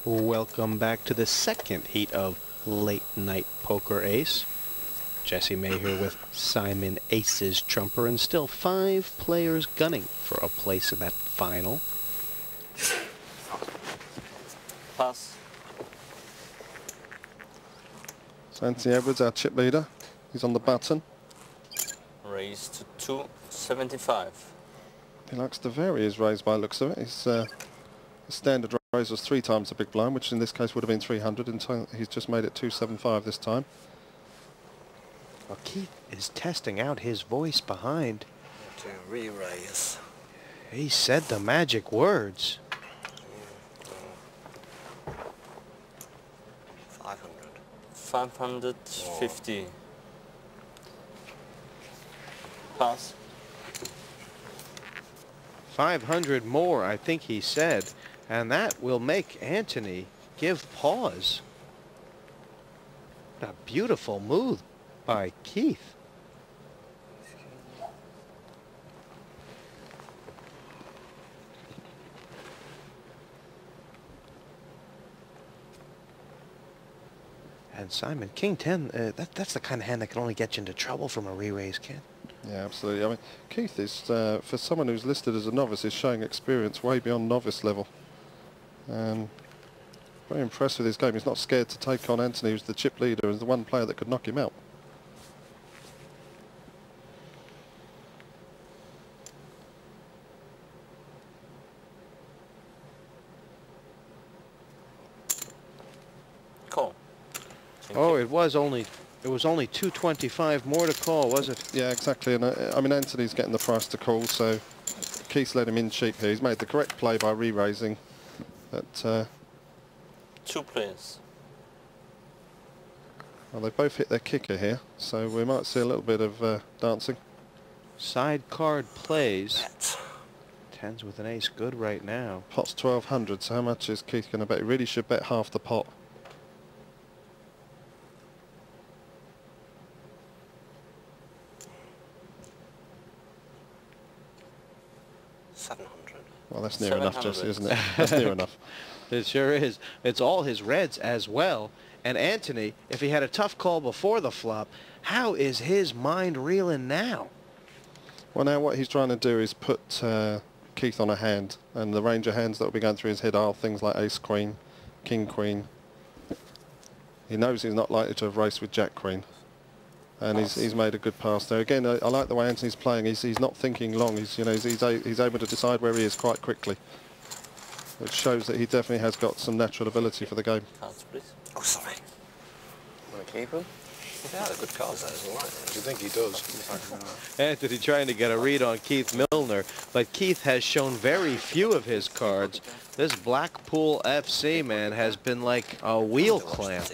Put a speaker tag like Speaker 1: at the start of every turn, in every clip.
Speaker 1: Welcome back to the second heat of Late Night Poker Ace. Jesse May here with Simon Aces Trumper, and still 5 players gunning for a place in that final.
Speaker 2: Pass.
Speaker 3: So Anthony Edwards, our chip leader, he's on the button.
Speaker 2: Raise to 275.
Speaker 3: He likes to vary his raise by the looks of it. His standard raise was 3 times the big blind, which in this case would have been 300, and he's just made it 275 this time.
Speaker 1: Well, Keith is testing out his voice behind.
Speaker 2: To re-raise.
Speaker 1: He said the magic words.
Speaker 2: 500. 550. Pass.
Speaker 1: 500 more, I think he said, and that will make Anthony give pause. A beautiful move by Keith. And Simon, King 10, that's the kind of hand that can only get you into trouble from a re-raise, Ken.
Speaker 3: Yeah, absolutely. I mean, Keith is, for someone who's listed as a novice, is showing experience way beyond novice level. Very impressed with his game. He's not scared to take on Anthony, who's the chip leader, and the one player that could knock him out.
Speaker 2: Call.
Speaker 1: Oh, it was only 225 more to call, was it?
Speaker 3: Yeah, exactly. And I mean, Anthony's getting the price to call, so Keith's let him in cheap here. He's made the correct play by re-raising. But
Speaker 2: 2 players.
Speaker 3: well, they both hit their kicker here, so we might see a little bit of dancing.
Speaker 1: Side card plays.
Speaker 2: Bet.
Speaker 1: 10s with an ace, good right now.
Speaker 3: Pot's 1200, so how much is Keith going to bet? He really should bet half the pot. Well, that's near enough, Jesse, isn't it? That's near enough.
Speaker 1: It sure is. It's all his reds as well. And Anthony, if he had a tough call before the flop, how is his mind reeling now?
Speaker 3: Well, now what he's trying to do is put Keith on a hand, and the range of hands that will be going through his head are things like ace-queen, king-queen. He knows he's not likely to have raced with jack-queen. And he's made a good pass there. Again, I like the way Anthony's playing. He's not thinking long. He's able to decide where he is quite quickly, which shows that he definitely has got some natural ability for the game.
Speaker 2: Cards, please. Oh, sorry. Want to keep him? Yeah, they're good cards, that is all right.
Speaker 4: Do you think he does?
Speaker 1: Anthony trying to get a read on Keith Milner, but Keith has shown very few of his cards. This Blackpool FC, man, has been like a wheel clamp.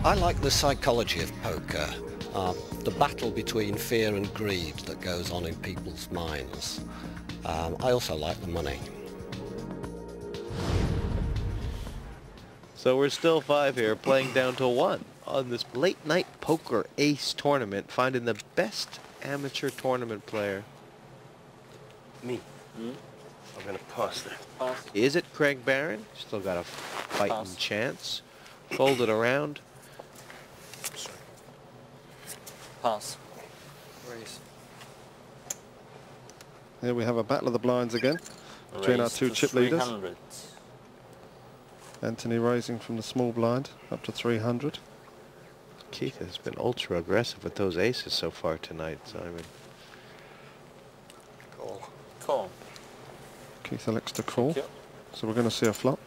Speaker 5: I like the psychology of poker, the battle between fear and greed that goes on in people's minds. I also like the money.
Speaker 1: So we're still 5 here, playing down to 1 on this Late Night Poker Ace tournament, finding the best amateur tournament player.
Speaker 4: Me. I'm going to pass there.
Speaker 2: Pass.
Speaker 1: Is it Craig Barron? Still got a fighting
Speaker 2: Pass.
Speaker 1: chance. Fold it around.
Speaker 4: Sorry.
Speaker 2: Pass. Raise.
Speaker 3: Here we have a battle of the blinds again between our
Speaker 2: Raise
Speaker 3: 2
Speaker 2: to
Speaker 3: chip leaders.
Speaker 2: 300.
Speaker 3: Anthony raising from the small blind up to 300.
Speaker 1: Keith has been ultra aggressive with those aces so far tonight, Simon.
Speaker 2: Call. Call.
Speaker 3: Keith elects to call,
Speaker 2: Yep.
Speaker 3: so we're going to see a flop.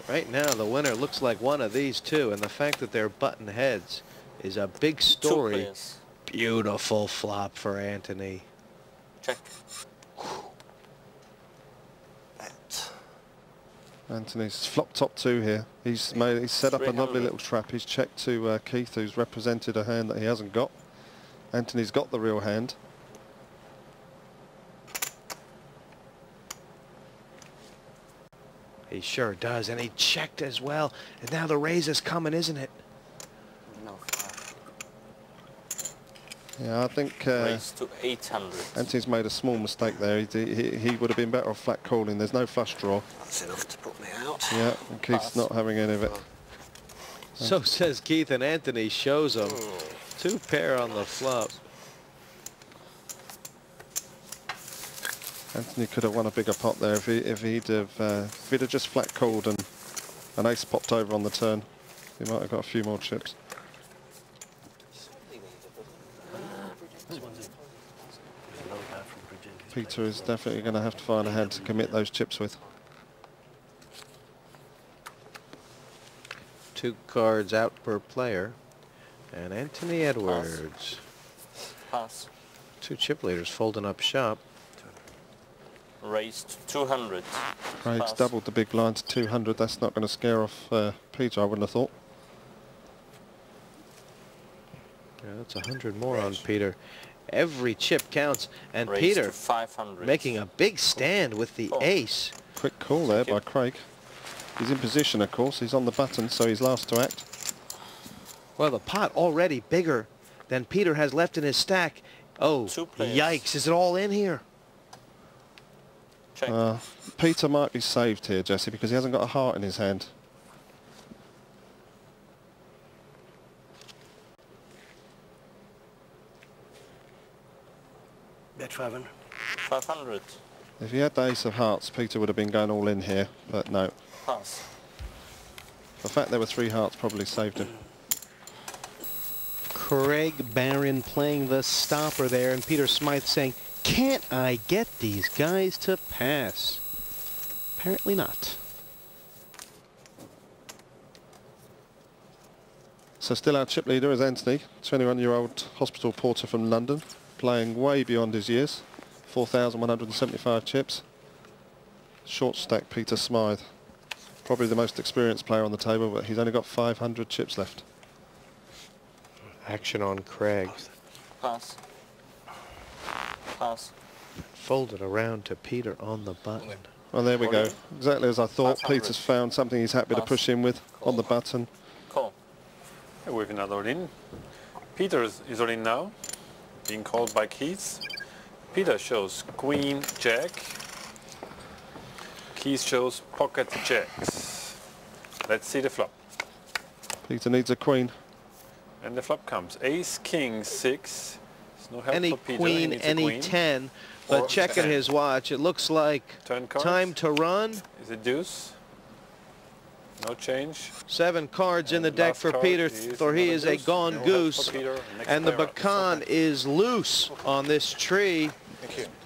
Speaker 1: Right now, the winner looks like one of these two, and the fact that they're button heads is a big
Speaker 2: 2
Speaker 1: story.
Speaker 2: players.
Speaker 1: Beautiful flop for Anthony.
Speaker 2: Check.
Speaker 5: Bet.
Speaker 3: Anthony's flop top 2 here. He's set up a lovely
Speaker 2: 300.
Speaker 3: little trap. He's checked to Keith, who's represented a hand that he hasn't got. Anthony's got the real hand.
Speaker 1: He sure does, and he checked as well. And now the raise is coming, isn't it?
Speaker 2: No.
Speaker 3: Yeah, I think
Speaker 2: Raise to 800.
Speaker 3: Anthony's made a small mistake there. He would have been better off flat calling. There's no flush draw.
Speaker 5: That's enough to put me out.
Speaker 3: Yeah, and Keith's not having any of it.
Speaker 1: So says Keith, and Anthony shows him. 2 pair on the flop.
Speaker 3: Anthony could have won a bigger pot there if he'd have just flat called and an ace popped over on the turn. He might have got a few more chips. Peter is definitely going to have to find a hand to commit those chips with.
Speaker 1: 2 cards out per player. And Anthony Edwards.
Speaker 2: Pass.
Speaker 1: 2 chip leaders folding up shop.
Speaker 2: Raised 200.
Speaker 3: Craig's
Speaker 2: Pass.
Speaker 3: doubled the big blind to 200. That's not going to scare off Peter, I wouldn't have thought.
Speaker 1: Yeah, that's 100 more on Peter. Every chip counts, and
Speaker 2: Raised
Speaker 1: Peter
Speaker 2: to 500.
Speaker 1: making a big stand with the ace.
Speaker 3: Quick call there by Craig. He's in position, of course. He's on the button, so he's last to act.
Speaker 1: Well, the pot already bigger than Peter has left in his stack. Oh,
Speaker 2: 2 players.
Speaker 1: yikes. Is it all in here?
Speaker 2: Check.
Speaker 3: Peter might be saved here, Jesse, because he hasn't got a heart in his hand.
Speaker 4: Bet 500.
Speaker 2: 500.
Speaker 3: If he had the ace of hearts, Peter would have been going all in here, but no.
Speaker 2: Pass.
Speaker 3: The fact there were 3 hearts probably saved him.
Speaker 1: Craig Barron playing the stopper there, and Peter Smythe saying, can't I get these guys to pass? Apparently not.
Speaker 3: So still our chip leader is Anthony, 21-year-old hospital porter from London, playing way beyond his years. 4,175 chips. Short stack Peter Smythe. Probably the most experienced player on the table, but he's only got 500 chips left.
Speaker 1: Action on Craig.
Speaker 2: Pass. Pass.
Speaker 1: Folded around to Peter on the button.
Speaker 3: Well, there we go.
Speaker 2: 40.
Speaker 3: Exactly as I thought.
Speaker 2: 500.
Speaker 3: Peter's found something he's happy to
Speaker 2: Pass.
Speaker 3: push in with on the button.
Speaker 2: Call.
Speaker 6: With another all-in. Peter is all-in now, being called by Keith. Peter shows Queen Jack. Keith shows Pocket Jacks. Let's see the flop.
Speaker 3: Peter needs a queen.
Speaker 6: And the flop comes Ace King 6. There's no help
Speaker 1: Any
Speaker 6: for Peter. He
Speaker 1: queen,
Speaker 6: needs a
Speaker 1: any
Speaker 6: queen.
Speaker 1: 10. But
Speaker 6: Or
Speaker 1: checking
Speaker 6: 10.
Speaker 1: his watch, it looks like
Speaker 6: Turn cards.
Speaker 1: time to run.
Speaker 6: Is it deuce? No change.
Speaker 1: 7 cards in the deck
Speaker 6: Last
Speaker 1: for
Speaker 6: card
Speaker 1: Peter,
Speaker 6: is
Speaker 1: for he
Speaker 6: another
Speaker 1: is a
Speaker 6: deuce.
Speaker 1: gone
Speaker 6: No help
Speaker 1: goose.
Speaker 6: for Peter. Next
Speaker 1: And the
Speaker 6: player up.
Speaker 1: pecan is loose on this tree.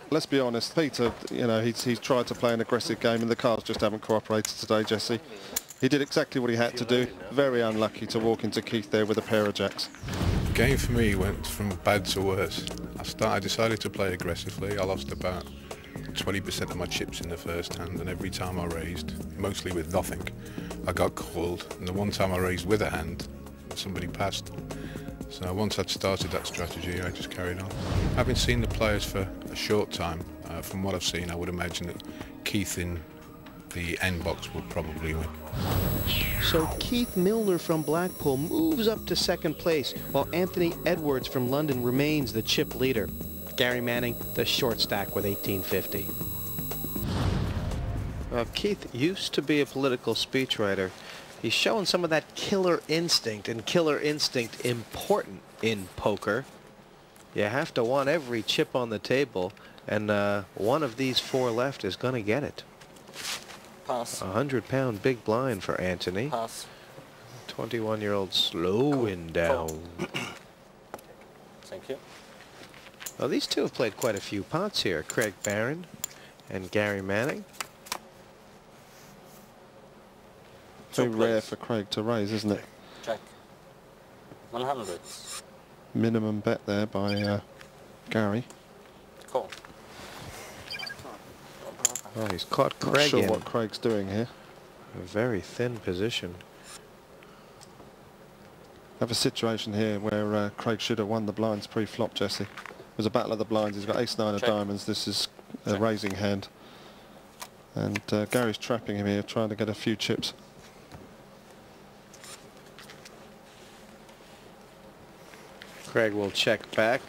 Speaker 3: Let's be honest, Peter, you know, he's tried to play an aggressive game and the cards just haven't cooperated today, Jesse. He did exactly what he had to do. Very unlucky to walk into Keith there with a pair of jacks.
Speaker 7: The game for me went from bad to worse. I decided to play aggressively. I lost about 20% of my chips in the first hand, and every time I raised, mostly with nothing, I got called. And the one time I raised with a hand, somebody passed. So once I'd started that strategy, I just carried on. Having seen the players for a short time, from what I've seen, I would imagine that Keith in the end box would probably win.
Speaker 1: So Keith Milner from Blackpool moves up to second place, while Anthony Edwards from London remains the chip leader. Gary Manning, the short stack with 1850. Keith used to be a political speechwriter. He's showing some of that killer instinct, and killer instinct important in poker. You have to want every chip on the table, and one of these 4 left is going to get it.
Speaker 2: Pass.
Speaker 1: 100-pound big blind for Anthony.
Speaker 2: Pass.
Speaker 1: 21-year-old slowing down.
Speaker 2: Thank you.
Speaker 1: Well, these two have played quite a few pots here. Craig Barron and Gary Manning.
Speaker 3: Very
Speaker 2: Two
Speaker 3: rare
Speaker 2: plays.
Speaker 3: for Craig to raise, isn't it?
Speaker 2: Check. 100.
Speaker 3: Minimum bet there by Gary.
Speaker 2: Call.
Speaker 1: Oh, he's caught
Speaker 3: Not
Speaker 1: Craig
Speaker 3: sure
Speaker 1: in
Speaker 3: what Craig's doing here.
Speaker 1: a very thin position.
Speaker 3: Have a situation here where Craig should have won the blinds pre-flop, Jesse. It was a battle of the blinds. He's got ace-9 of
Speaker 2: Check.
Speaker 3: diamonds. This is a
Speaker 2: Check.
Speaker 3: raising hand. And Gary's trapping him here, trying to get a few chips.
Speaker 1: Craig will check back.